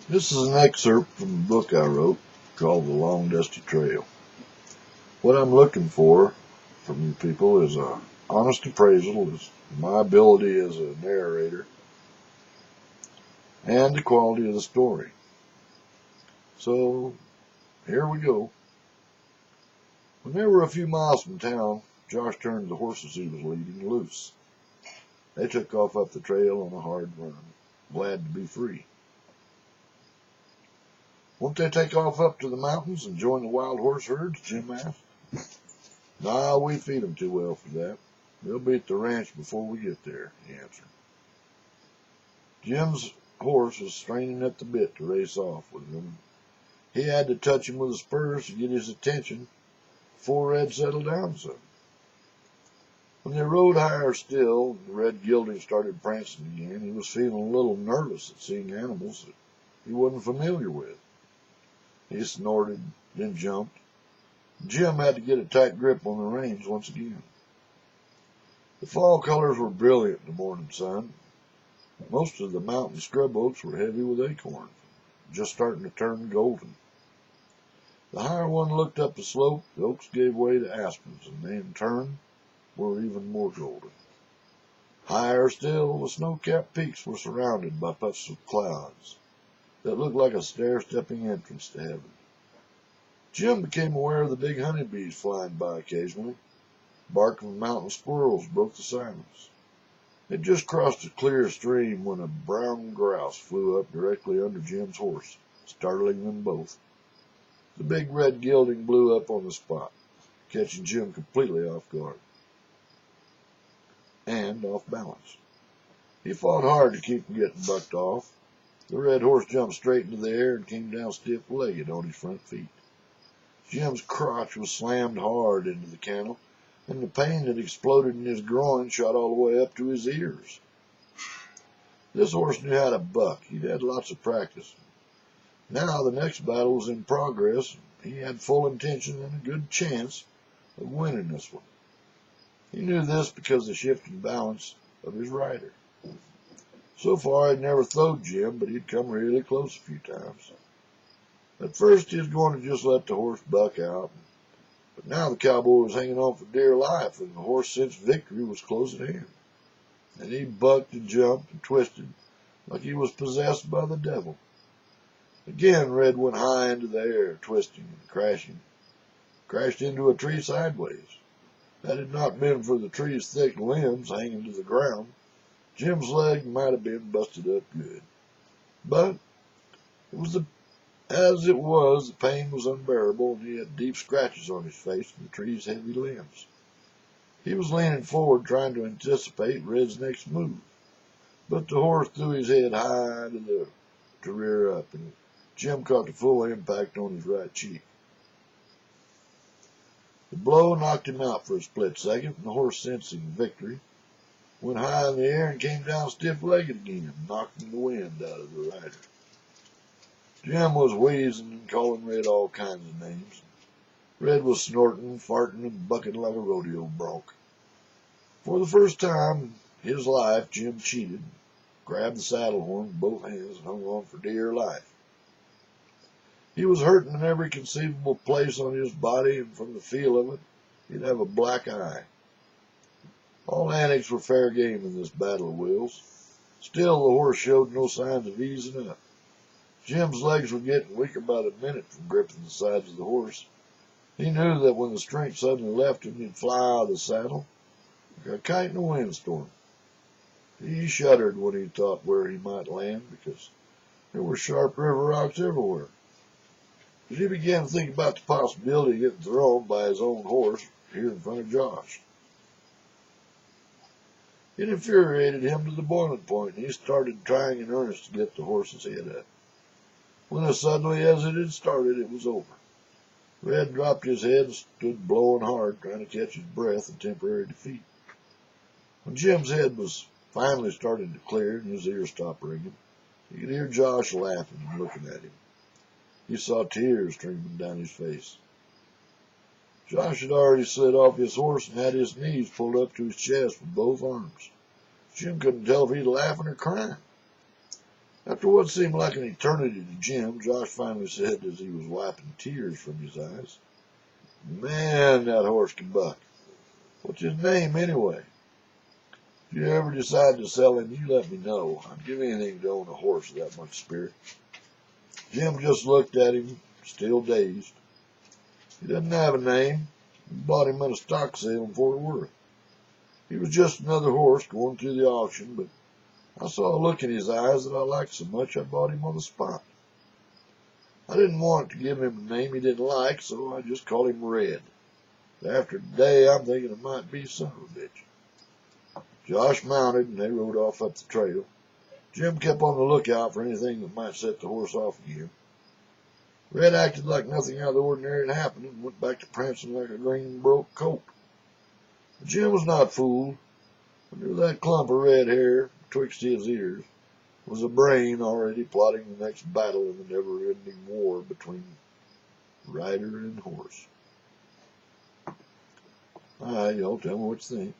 This is an excerpt from a book I wrote called The Long Dusty Trail. What I'm looking for from you people is a honest appraisal of my ability as a narrator and the quality of the story. So, here we go. When they were a few miles from town, Josh turned the horses he was leading loose. They took off up the trail on a hard run, glad to be free. Won't they take off up to the mountains and join the wild horse herds? Jim asked. Nah, we feed them too well for that. They'll be at the ranch before we get there, he answered. Jim's horse was straining at the bit to race off with them. He had to touch him with the spurs to get his attention before Red settled down some. When they rode higher still and the red gelding started prancing again, he was feeling a little nervous at seeing animals that he wasn't familiar with. He snorted, then jumped. Jim had to get a tight grip on the reins once again. The fall colors were brilliant in the morning sun. Most of the mountain scrub oaks were heavy with acorn, just starting to turn golden. The higher one looked up the slope, the oaks gave way to aspens, and they in turn were even more golden. Higher still, the snow-capped peaks were surrounded by puffs of clouds that looked like a stair-stepping entrance to heaven. Jim became aware of the big honeybees flying by occasionally. Bark of mountain squirrels broke the silence. They just crossed a clear stream when a brown grouse flew up directly under Jim's horse, startling them both. The big red gelding blew up on the spot, catching Jim completely off guard and off balance. He fought hard to keep from getting bucked off. The red horse jumped straight into the air and came down stiff-legged on his front feet. Jim's crotch was slammed hard into the cantle, and the pain that exploded in his groin shot all the way up to his ears. This horse knew how to buck. He'd had lots of practice. Now the next battle was in progress, and he had full intention and a good chance of winning this one. He knew this because of the shifting balance of his rider. So far, he'd never throwed Jim, but he'd come really close a few times. At first, he was going to just let the horse buck out, but now the cowboy was hanging on for dear life, and the horse sensed victory was close at hand. And he bucked and jumped and twisted like he was possessed by the devil. Again, Red went high into the air, twisting and crashing. Crashed into a tree sideways. Had it not been for the tree's thick limbs hanging to the ground, Jim's leg might have been busted up good. But as it was, the pain was unbearable, and he had deep scratches on his face from the tree's heavy limbs. He was leaning forward, trying to anticipate Red's next move, but the horse threw his head high to rear up, and Jim caught the full impact on his right cheek. The blow knocked him out for a split second, and the horse, sensing victory, went high in the air and came down stiff-legged again, knocking the wind out of the rider. Jim was wheezing and calling Red all kinds of names. Red was snorting, farting, and bucking like a rodeo bronc. For the first time in his life, Jim cheated, grabbed the saddle horn with both hands, and hung on for dear life. He was hurting in every conceivable place on his body, and from the feel of it, he'd have a black eye. All antics were fair game in this battle of wills. Still, the horse showed no signs of easing up. Jim's legs were getting weaker by the minute from gripping the sides of the horse. He knew that when the strength suddenly left him, he'd fly out of the saddle like a kite in a windstorm. He shuddered when he thought where he might land, because there were sharp river rocks everywhere. But he began to think about the possibility of getting thrown by his own horse here in front of Josh. It infuriated him to the boiling point, and he started trying in earnest to get the horse's head up. When as suddenly as it had started, it was over. Red dropped his head and stood blowing hard, trying to catch his breath in temporary defeat. When Jim's head was finally starting to clear and his ears stopped ringing, he could hear Josh laughing and looking at him. He saw tears streaming down his face. Josh had already slid off his horse and had his knees pulled up to his chest with both arms. Jim couldn't tell if he was laughing or crying. After what seemed like an eternity to Jim, Josh finally said as he was wiping tears from his eyes, "Man, that horse can buck. What's his name, anyway? If you ever decide to sell him, you let me know. I'd give anything to own a horse of that much spirit." Jim just looked at him, still dazed. "He doesn't have a name. We bought him at a stock sale in Fort Worth. He was just another horse going through the auction, but I saw a look in his eyes that I liked so much I bought him on the spot. I didn't want to give him a name he didn't like, so I just called him Red. After today, I'm thinking it might be son of a bitch." Josh mounted, and they rode off up the trail. Jim kept on the lookout for anything that might set the horse off again. Red acted like nothing out of the ordinary had happened and went back to prancing like a green broke colt. But Jim was not fooled. Under that clump of red hair betwixt his ears was a brain already plotting the next battle in the never-ending war between rider and horse. All right, y'all tell me what you think.